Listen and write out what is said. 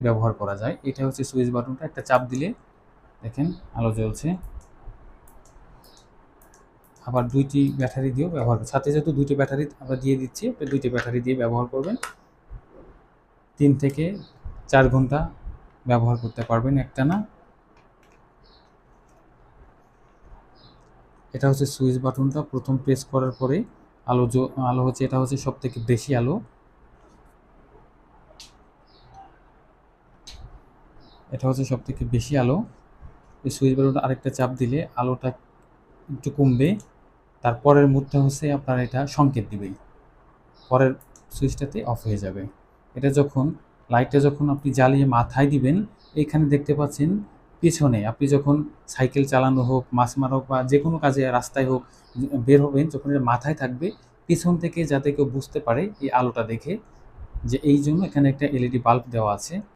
ব্যবহার করা যায়। এটা হচ্ছে সুইচ বাটনটা, একটা চাপ দিলে দেখেন আলো জ্বলছে। আবার 2টি ব্যাটারি দিয়েও ব্যবহার করবেন, সাথে যেহেতু 2টি ব্যাটারি আমরা দিয়ে দিচ্ছি, আপনি 2টি ব্যাটারি দিয়ে ব্যবহার করবেন। 3 থেকে 4 ঘন্টা ব্যবহার করতে পারবেন একটানা। এটা হচ্ছে সুইচ বাটনটা, প্রথম প্রেস করার পরে আলো হচ্ছে, এটা হচ্ছে সব থেকে বেশি আলো। এটা হচ্ছে সব থেকে বেশি আলো। এই সুইচ বাটনটা আরেকটা চাপ দিলে আলোটা একটু কমবে। তারপরের মুহূর্তে হচ্ছে আপনার এটা সংকেত দিবে, পরের সুইচটাতে অফ হয়ে যাবে। এটা যখন লাইটটা যখন আপনি জ্বালিয়ে মাথায় দিবেন, এইখানে দেখতে পাচ্ছেন পিছনে আপনি যখন সাইকেল চালানো হোক, মাছ মারা হোক বা যে কোনো কাজে রাস্তায় হোক বের হবেন, যখন এটা মাথায় থাকবে পিছন থেকে যাতে কেউ বুঝতে পারে এই আলোটা দেখে, যে এই জন্য এখানে একটা এলইডি বাল্ব দেওয়া আছে।